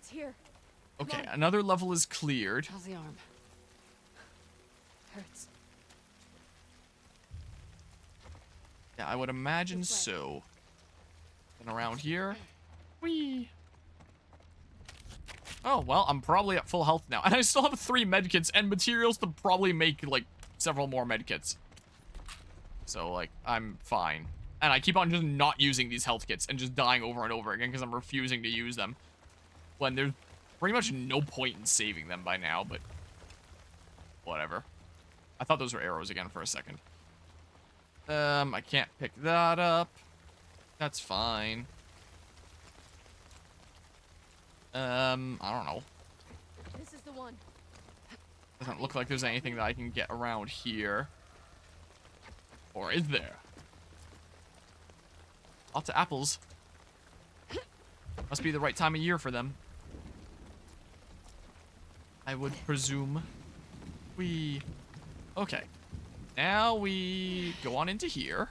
It's here. Okay, another level is cleared. How's the arm? Hurts. Yeah, I would imagine so. And around here. Whee! Oh, well, I'm probably at full health now. And I still have 3 medkits and materials to probably make, like, several more medkits. So, like, I'm fine. And I keep on just not using these health kits and just dying over and over again because I'm refusing to use them. When there's pretty much no point in saving them by now, but whatever. I thought those were arrows again for a second. I can't pick that up. That's fine. I don't know. This is the one. Doesn't look like there's anything that I can get around here. Or is there? Lots of apples. Must be the right time of year for them. I would presume. Okay. Now we go on into here.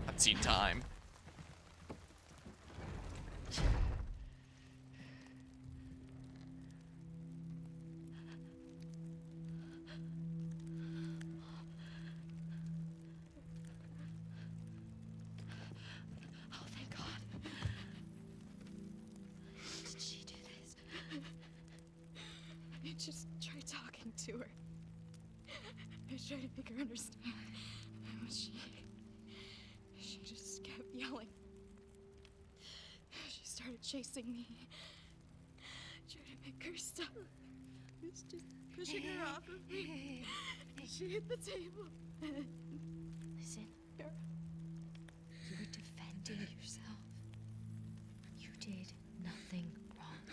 Cutscene time. Oh, thank God. Did she do this? I just tried talking to her. I tried to make her understand. But she just kept yelling. She started chasing me. I tried to make her stop. I was just pushing her off of me. She hit the table. Listen. You were defending yourself. You did nothing wrong.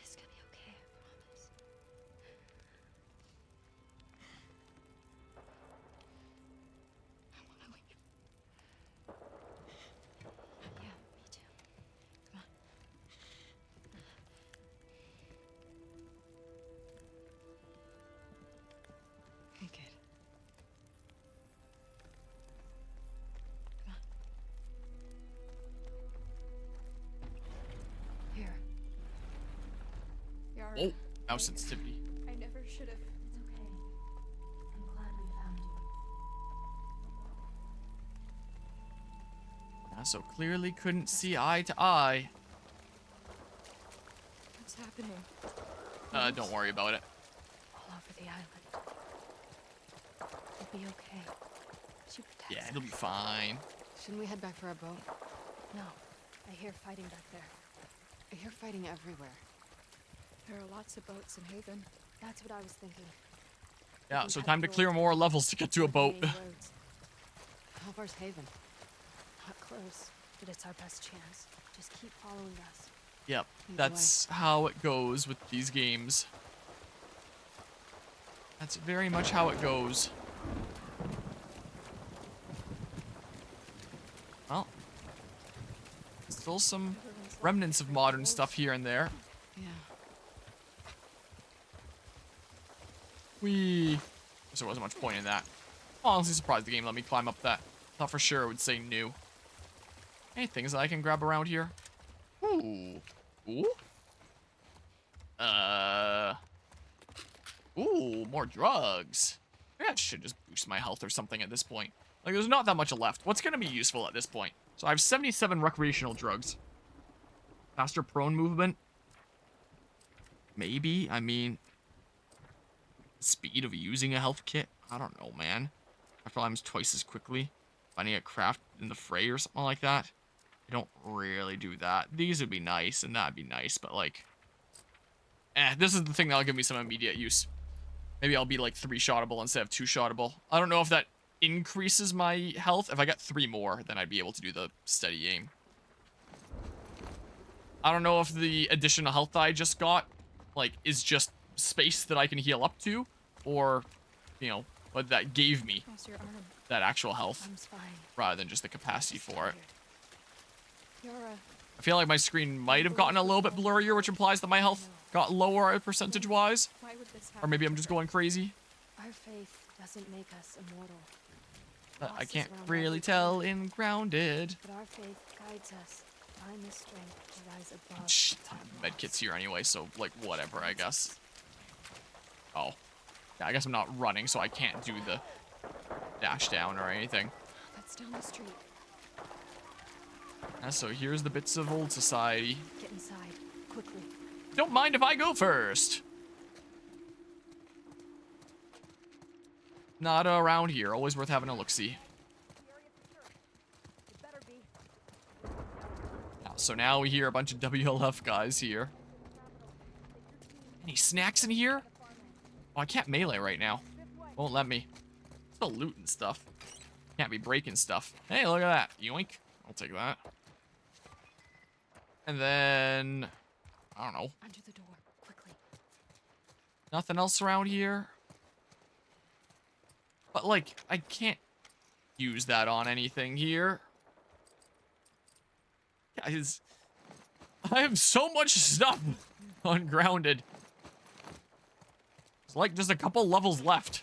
It's gonna be okay, I promise. I want to leave. Yeah, me too. Come on. Hey, kid. Come on. Here. Yara, Oh, mouse sensitivity. I never should have. It's okay. I'm glad we found you. Yeah, so clearly couldn't see eye to eye. What's happening? Don't worry about it. All over the island. You'll be okay. She protects Yeah, us. it'll be fine. Shouldn't we head back for our boat? No. I hear fighting back there. I hear fighting everywhere. There are lots of boats in Haven. That's what I was thinking. Yeah, We so had time to to clear go more levels to get to a the boat. main roads. How far's Haven? Not close, but it's our best chance. Just keep following us. Yep, Either that's how it goes with these games. That's very much how it goes. Well, still some remnants of modern stuff here and there. Yeah. Guess there wasn't much point in that. Honestly surprised the game let me climb up that. Thought for sure it would say new. Any things that I can grab around here? Ooh. Ooh. Ooh, more drugs. Maybe I should just boost my health or something at this point. Like, there's not that much left. What's gonna be useful at this point? So I have 77 recreational drugs. Faster prone movement. Maybe. I mean, speed of using a health kit. I don't know, man. After times twice as quickly. Finding a craft in the fray or something like that. I don't really do that. These would be nice, and that'd be nice, but like... this is the thing that'll give me some immediate use. Maybe I'll be like 3-shottable instead of 2-shottable. I don't know if that increases my health. If I got 3 more, then I'd be able to do the steady aim. I don't know if the additional health that I just got, like, is just space that I can heal up to, or, you know, what that gave me, How's your arm? that actual health, Arm's fine. rather than just the capacity for it. Yara, I feel like my screen might have gotten a little bit blurrier, which implies that my health got lower percentage-wise. why would this happen? Or maybe I'm just going crazy. Our faith doesn't make us immortal. But I losses can't around really every tell corner. in Grounded. But our faith guides us. Find the strength to rise above. Shh, our medkits loss. here anyway, so like whatever, I guess. Oh. Yeah, I guess I'm not running, so I can't do the dash down or anything. That's down the street. So here's the bits of old society. Get inside, quickly. Don't mind if I go first. Not around here. Always worth having a look-see. So now we hear a bunch of WLF guys here. Any snacks in here? Oh, I can't melee right now. Won't let me. Still looting stuff. Can't be breaking stuff. Hey, look at that. Yoink. I'll take that. And then... I don't know. Under the door, quickly. Nothing else around here? But, like, I can't use that on anything here. Guys, I have so much stuff ungrounded. It's like just a couple levels left.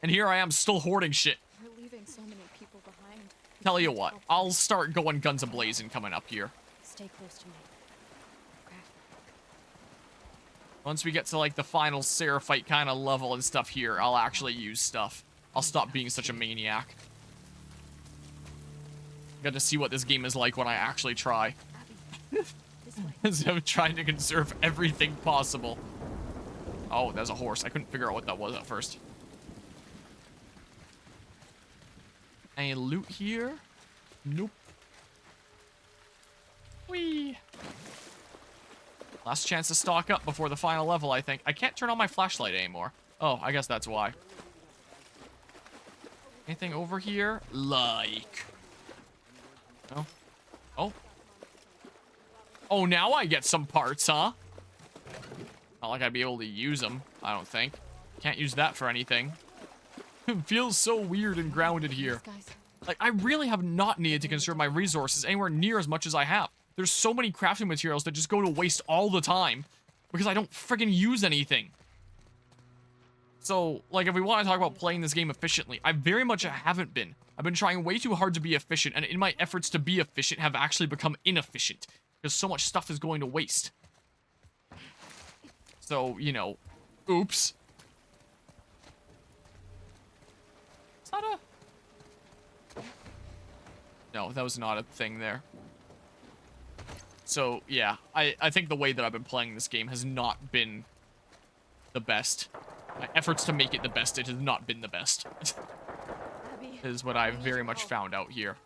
And here I am still hoarding shit. We're leaving so many people behind. Tell you what, I'll start going guns a-blazing coming up here. Stay close to me. Okay. Once we get to like the final Seraphite kind of level and stuff here, I'll actually use stuff. I'll stop being such a maniac. Got to see what this game is like when I actually try. Abby, this way. Instead of trying to conserve everything possible. Oh, there's a horse. I couldn't figure out what that was at first. Any loot here? Nope. Whee! Last chance to stock up before the final level, I think. I can't turn on my flashlight anymore. Oh, I guess that's why. Anything over here? Like... No. Oh. Oh, now I get some parts, huh? Not like I'd be able to use them, I don't think. Can't use that for anything. It feels so weird and grounded here. Like, I really have not needed to conserve my resources anywhere near as much as I have. There's so many crafting materials that just go to waste all the time because I don't friggin' use anything. So, like, if we want to talk about playing this game efficiently, I very much haven't been. I've been trying way too hard to be efficient, and in my efforts to be efficient have actually become inefficient because so much stuff is going to waste. So, you know, oops. Is that a... No, that was not a thing there. So, yeah, I think the way that I've been playing this game has not been the best. My efforts to make it the best, it has not been the best. Abby, Is what I've very much found out here.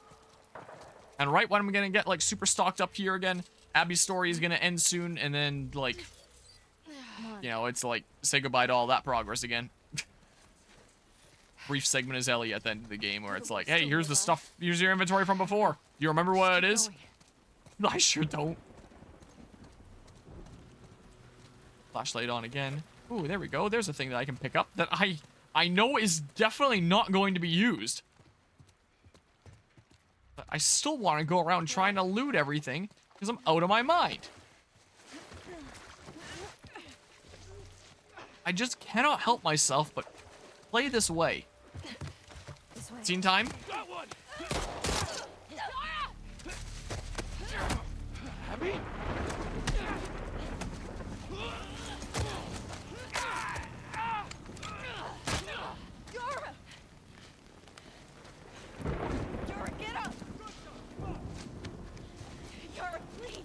And right when I'm gonna get, like, super stocked up here again, Abby's story is gonna end soon, and then, like... You know, it's like, say goodbye to all that progress again. Brief segment as Ellie at the end of the game where it's like, hey, here's the stuff, here's your inventory from before. Do you remember what it is? I sure don't. Flashlight on again. Ooh, there we go. There's a thing that I can pick up that I know is definitely not going to be used. But I still want to go around trying to loot everything because I'm out of my mind. I just cannot help myself but play this way. This way. Scene time? Got one! Abby? Yara, get up! Yara, please!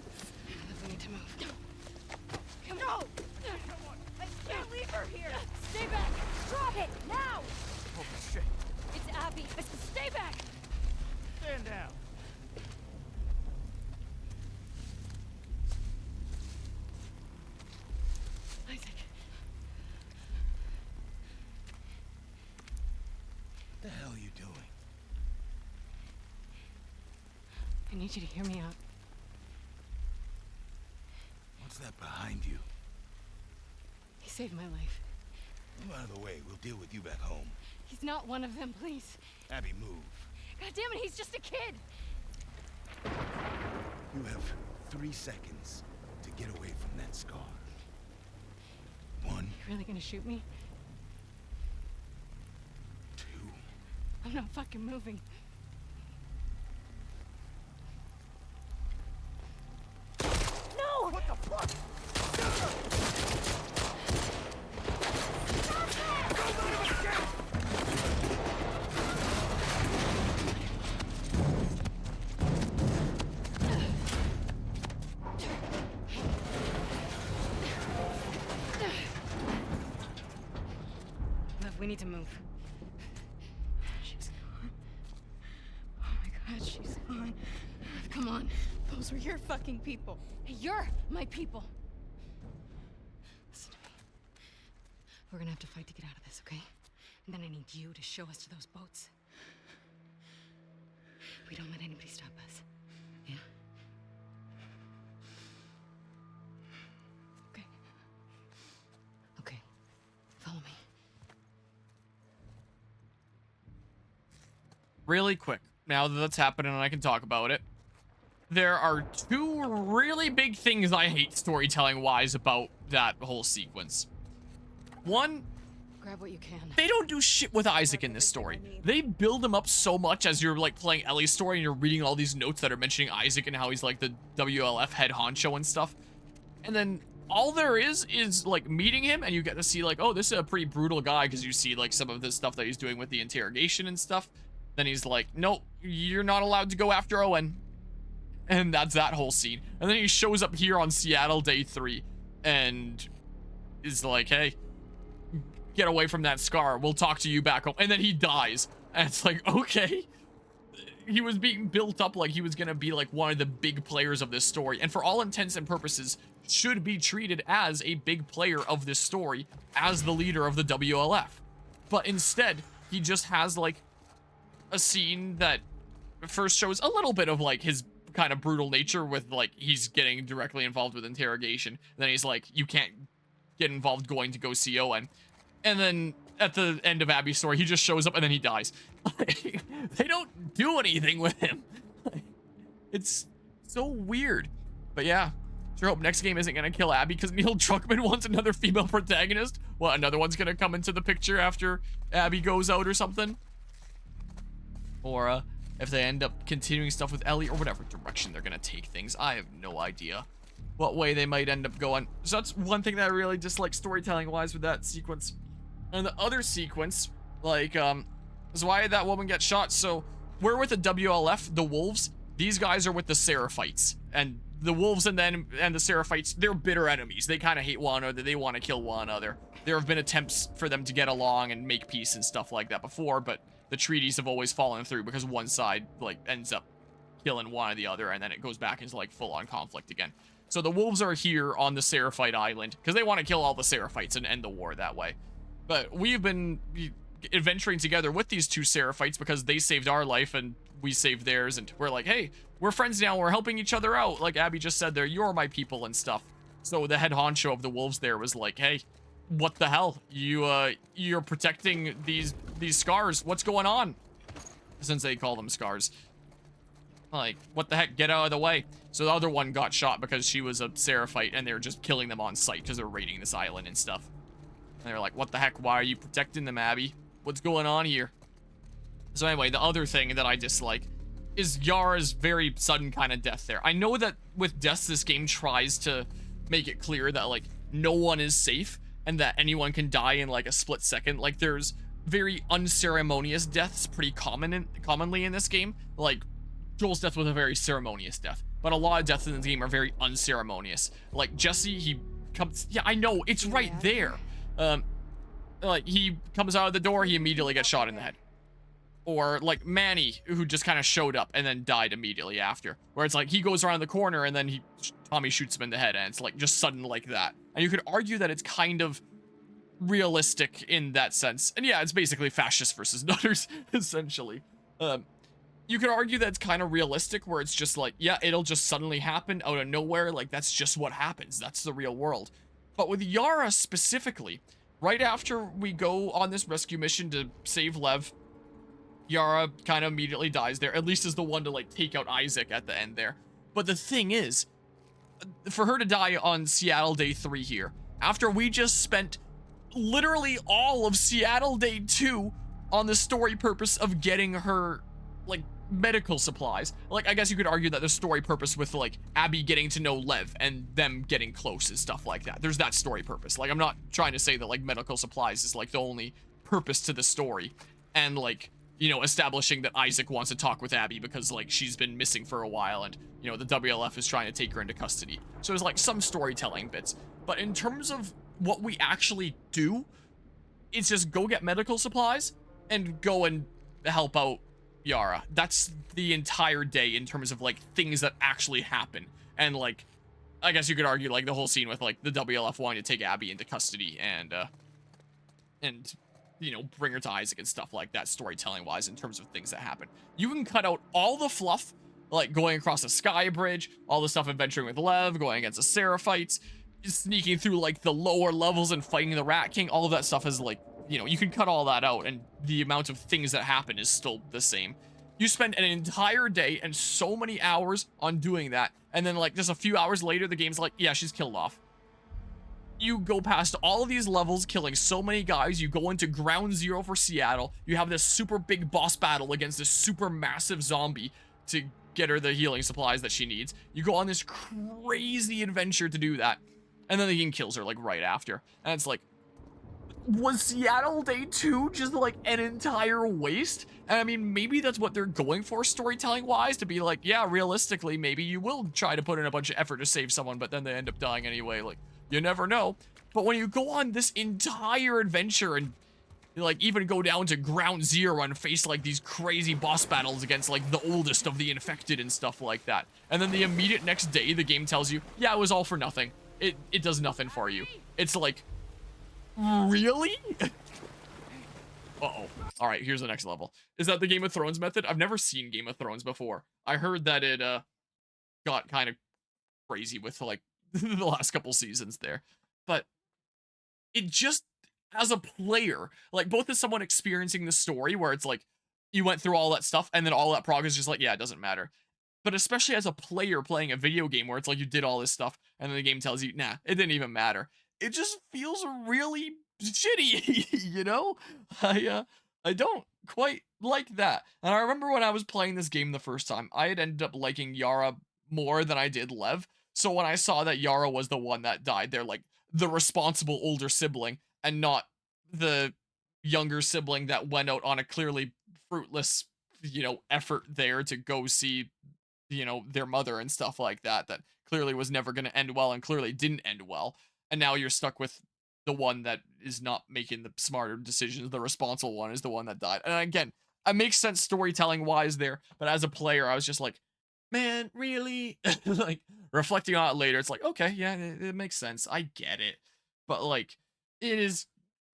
We need to move. Come on! I can't leave her here! Stay back! Drop it! Now! Holy shit. It's Abby! Stay back! Stand down. Isaac. What the hell are you doing? I need you to hear me out. What's that behind you? He saved my life. Move out of the way. We'll deal with you back home. He's not one of them, please. Abby, move. God damn it, he's just a kid! You have 3 seconds to get away from that scar. 1, You really gonna shoot me? 2, I'm not fucking moving. No! What the fuck? Lev, we need to move. She's gone. Oh my god, she's gone. Come on. Those were your fucking people. Hey, you're my people. Listen to me. We're gonna have to fight to get out of this, okay? And then I need you to show us to those boats. We don't let anybody stop us. Yeah? Okay. Okay. Follow me. Really quick, now that that's happening and I can talk about it, there are two really big things I hate storytelling-wise about that whole sequence. One, Grab what you can. they don't do shit with Isaac in this story. They build him up so much as you're like playing Ellie's story and you're reading all these notes that are mentioning Isaac and how he's like the WLF head honcho and stuff. And then all there is like meeting him and you get to see like, oh, this is a pretty brutal guy because you see like some of the stuff that he's doing with the interrogation and stuff. Then he's like, nope, you're not allowed to go after Owen. And that's that whole scene. And then he shows up here on Seattle Day 3 and is like, hey, get away from that scar. We'll talk to you back home. And then he dies. And it's like, okay. He was being built up like he was going to be like one of the big players of this story. And for all intents and purposes, should be treated as a big player of this story, as the leader of the WLF. But instead, he just has like a scene that first shows a little bit of like his kind of brutal nature with like he's getting directly involved with interrogation. And then he's like, you can't get involved going to go see Owen. And then at the end of Abby's story, he just shows up and then he dies. They don't do anything with him. It's so weird. But yeah, sure hope next game isn't gonna kill Abby because Neil Druckmann wants another female protagonist. What, another one's gonna come into the picture after Abby goes out or something? Or if they end up continuing stuff with Ellie or whatever direction they're gonna take things. I have no idea what way they might end up going. So that's one thing that I really dislike storytelling wise with that sequence. And the other sequence, like, is why that woman gets shot. So we're with the WLF, the Wolves. These guys are with the Seraphites. And the Wolves and the Seraphites, they're bitter enemies. They kind of hate one another. They want to kill one another. There have been attempts for them to get along and make peace and stuff like that before, but the treaties have always fallen through because one side, like, ends up killing one or the other, and then it goes back into, like, full-on conflict again. So the Wolves are here on the Seraphite Island because they want to kill all the Seraphites and end the war that way. But we've been adventuring together with these two Seraphites because they saved our life and we saved theirs, and we're like, hey, we're friends now, we're helping each other out. Like Abby just said there, you're my people and stuff. So the head honcho of the Wolves there was like, hey, what the hell? You're protecting these scars. What's going on? Since they call them scars. Like, what the heck? Get out of the way. So the other one got shot because she was a Seraphite and they were just killing them on sight because they're raiding this island and stuff. And they're like, what the heck? Why are you protecting them, Abby? What's going on here? So anyway, the other thing that I dislike is Yara's very sudden kind of death there. I know that with deaths, this game tries to make it clear that, like, no one is safe and that anyone can die in, like, a split second. Like, there's very unceremonious deaths pretty commonly in this game. Like, Joel's death was a very ceremonious death. But a lot of deaths in this game are very unceremonious. Like, Jesse, he comes... Yeah, I know, it's right there. Like, he comes out of the door, he immediately gets shot in the head. Or, like, Manny, who just kind of showed up and then died immediately after. Where it's like, he goes around the corner and then Tommy shoots him in the head, and it's, like, just sudden like that. And you could argue that it's kind of realistic in that sense. And yeah, it's basically fascists versus nutters, essentially. You could argue that it's kind of realistic, where it's just like, yeah, it'll just suddenly happen out of nowhere. Like, that's just what happens. That's the real world. But with Yara specifically, right after we go on this rescue mission to save Lev, Yara kind of immediately dies there, at least as the one to, like, take out Isaac at the end there. But the thing is, for her to die on Seattle Day 3 here, after we just spent literally all of Seattle Day 2 on the story purpose of getting her, like, medical supplies. Like, I guess you could argue that there's story purpose with, like, Abby getting to know Lev and them getting close and stuff like that. There's that story purpose. Like, I'm not trying to say that, like, medical supplies is, like, the only purpose to the story. And, like, you know, establishing that Isaac wants to talk with Abby because, like, she's been missing for a while and, you know, the WLF is trying to take her into custody. So there's, like, some storytelling bits. But in terms of what we actually do, it's just go get medical supplies and go and help out Yara. That's the entire day in terms of, like, things that actually happen. And, like, I guess you could argue, like, the whole scene with, like, the WLF wanting to take Abby into custody and, you know, bring her to Isaac and stuff like that, storytelling-wise, in terms of things that happen. You can cut out all the fluff, like going across the sky bridge, all the stuff adventuring with Lev, going against the Seraphites, sneaking through, like, the lower levels and fighting the Rat King. All of that stuff is, like, you know, you can cut all that out, and the amount of things that happen is still the same. You spend an entire day and so many hours on doing that, and then, like, just a few hours later, the game's like, yeah, she's killed off. You go past all of these levels, killing so many guys. You go into ground zero for Seattle. You have this super big boss battle against this super massive zombie to get her the healing supplies that she needs. You go on this crazy adventure to do that. And then the game kills her, like, right after. And it's like, was Seattle Day 2 just, like, an entire waste? And I mean, maybe that's what they're going for storytelling-wise, to be like, yeah, realistically, maybe you will try to put in a bunch of effort to save someone, but then they end up dying anyway. Like, you never know. But when you go on this entire adventure and, like, even go down to ground zero and face, like, these crazy boss battles against, like, the oldest of the infected and stuff like that. And then the immediate next day, the game tells you, yeah, it was all for nothing. It does nothing for you. It's like, really? Uh-oh. All right, here's the next level. Is that the Game of Thrones method? I've never seen Game of Thrones before. I heard that it got kind of crazy with, like, the last couple seasons there. But it just, as a player, like, both as someone experiencing the story where it's like, you went through all that stuff and then all that progress is just like, yeah, it doesn't matter. But especially as a player playing a video game where it's like you did all this stuff and then the game tells you, nah, it didn't even matter. It just feels really shitty, you know? I don't quite like that. And I remember when I was playing this game the first time, I had ended up liking Yara more than I did Lev. So when I saw that Yara was the one that died, they're like the responsible older sibling and not the younger sibling that went out on a clearly fruitless, you know, effort there to go see, you know, their mother and stuff like that, that clearly was never going to end well and clearly didn't end well. And now you're stuck with the one that is not making the smarter decisions. The responsible one is the one that died. And again, it makes sense storytelling wise there, but as a player, I was just like, man, really? Like, reflecting on it later, it's like, okay, yeah, it makes sense. I get it. But, like, it is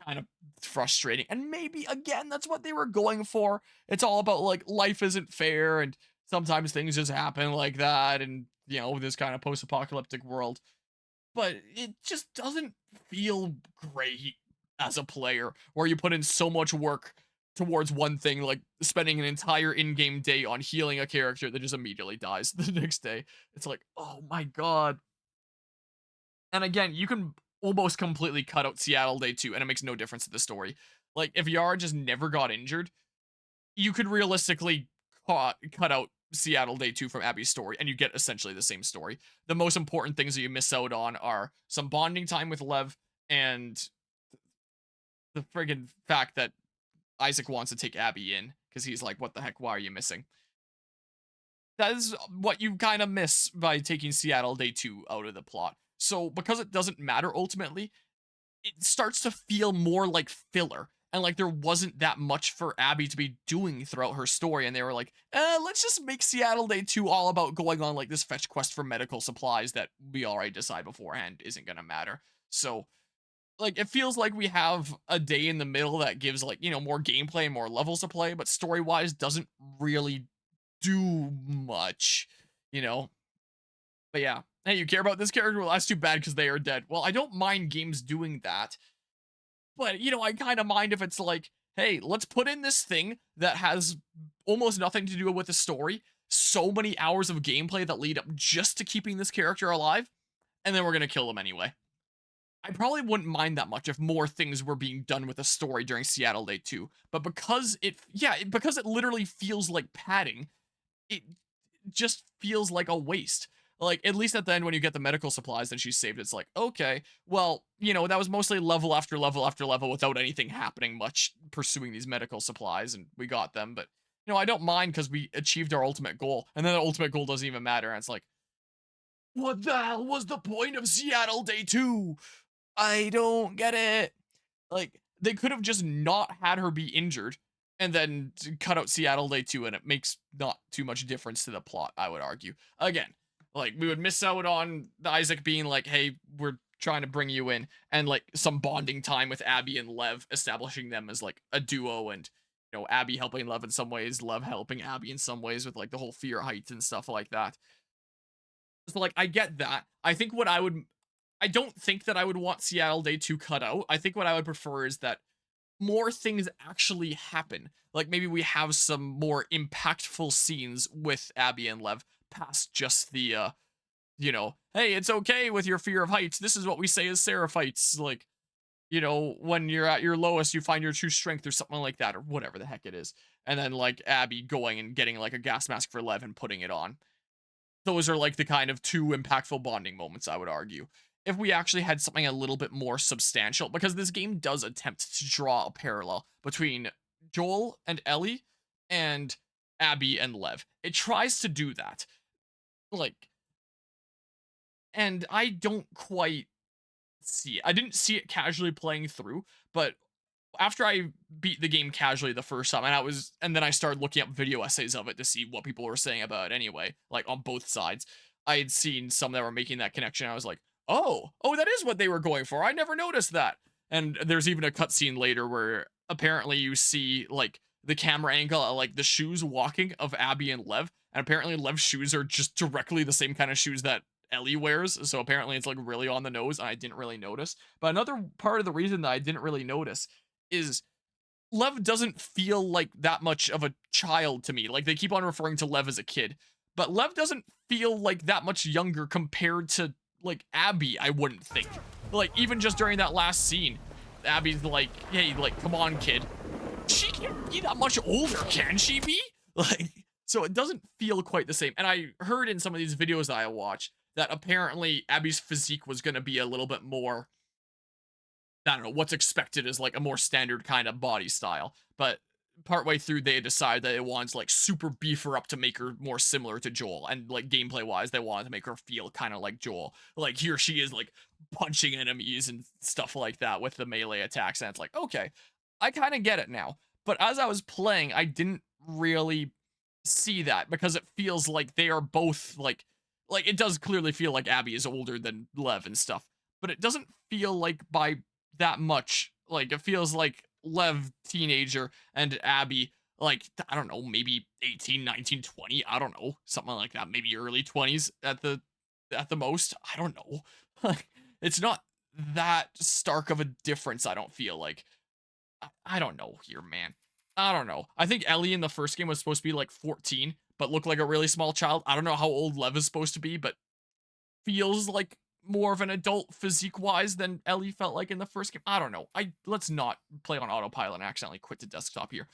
kind of frustrating. And maybe, again, that's what they were going for. It's all about, like, life isn't fair, and sometimes things just happen like that, and, you know, this kind of post-apocalyptic world. But it just doesn't feel great as a player, where you put in so much work towards one thing, like spending an entire in-game day on healing a character that just immediately dies the next day. It's like, oh my god. And again, you can almost completely cut out Seattle Day 2, and it makes no difference to the story. Like, if Yara just never got injured, you could realistically cut out Seattle Day 2 from Abby's story, and you get essentially the same story. The most important things that you miss out on are some bonding time with Lev, and the friggin' fact that Isaac wants to take Abby in, because he's like, what the heck, why are you missing? That is what you kind of miss by taking Seattle Day 2 out of the plot. So, because it doesn't matter ultimately, it starts to feel more like filler. And, like, there wasn't that much for Abby to be doing throughout her story. And they were like, let's just make Seattle Day 2 all about going on, like, this fetch quest for medical supplies that we already decide beforehand isn't gonna matter. So, like, it feels like we have a day in the middle that gives, like, you know, more gameplay and more levels to play, but story-wise doesn't really do much, you know? But yeah. Hey, you care about this character? Well, that's too bad because they are dead. Well, I don't mind games doing that. But, you know, I kind of mind if it's like, hey, let's put in this thing that has almost nothing to do with the story, so many hours of gameplay that lead up just to keeping this character alive, and then we're going to kill them anyway. I probably wouldn't mind that much if more things were being done with a story during Seattle Day 2. But because because it literally feels like padding, it just feels like a waste. Like, at least at the end when you get the medical supplies and she's saved, it's like, okay, well, you know, that was mostly level after level after level without anything happening much pursuing these medical supplies, and we got them. But, you know, I don't mind because we achieved our ultimate goal, and then the ultimate goal doesn't even matter, and it's like, what the hell was the point of Seattle Day 2? I don't get it. Like, they could have just not had her be injured and then cut out Seattle Day 2, and it makes not too much difference to the plot, I would argue. Again, like, we would miss out on Isaac being like, hey, we're trying to bring you in, and, like, some bonding time with Abby and Lev, establishing them as, like, a duo, and, you know, Abby helping Lev in some ways, Lev helping Abby in some ways with, like, the whole fear height and stuff like that. So, like, I get that. I don't think that I would want Seattle Day 2 cut out. I think what I would prefer is that more things actually happen. Like, maybe we have some more impactful scenes with Abby and Lev past just the, you know, hey, it's okay with your fear of heights. This is what we say as Seraphites. Like, you know, when you're at your lowest, you find your true strength or something like that, or whatever the heck it is. And then, like, Abby going and getting, like, a gas mask for Lev and putting it on. Those are, like, the kind of two impactful bonding moments, I would argue. If we actually had something a little bit more substantial, because this game does attempt to draw a parallel between Joel and Ellie and Abby and Lev. It tries to do that. Like, and I don't quite see it. I didn't see it casually playing through, but after I beat the game casually the first time, and then I started looking up video essays of it to see what people were saying about it anyway, like on both sides. I had seen some that were making that connection. I was like, oh, that is what they were going for. I never noticed that. And there's even a cutscene later where apparently you see, like, the camera angle of, like, the shoes walking of Abby and Lev, and apparently Lev's shoes are just directly the same kind of shoes that Ellie wears, so apparently it's, like, really on the nose, and I didn't really notice. But another part of the reason that I didn't really notice is Lev doesn't feel like that much of a child to me. Like, they keep on referring to Lev as a kid, but Lev doesn't feel like that much younger compared to, like, Abby, I wouldn't think. Like, even just during that last scene, Abby's like, hey, like, come on, kid. She can't be that much older, can she be? Like, so it doesn't feel quite the same. And I heard in some of these videos that I watched that apparently Abby's physique was going to be a little bit more, I don't know, what's expected is, like, a more standard kind of body style. But partway through, they decided that they wanted to, like, super beef her up to make her more similar to Joel. And, like, gameplay-wise, they wanted to make her feel kind of like Joel. Like, here she is, like, punching enemies and stuff like that with the melee attacks. And it's like, okay, I kind of get it now. But as I was playing, I didn't really see that, because it feels like they are both, like, it does clearly feel like Abby is older than Lev and stuff. But it doesn't feel like by that much. Like, it feels like Lev teenager and Abby, like, I don't know, maybe 18, 19, 20, I don't know, something like that, maybe early 20s at the most, I don't know. Like, it's not that stark of a difference, I don't feel like. I don't know here, man. I don't know. I think Ellie in the first game was supposed to be like 14, but looked like a really small child. I don't know how old Lev is supposed to be, but feels like more of an adult physique-wise than Ellie felt like in the first game. I don't know. Let's not play on autopilot and accidentally quit the desktop here.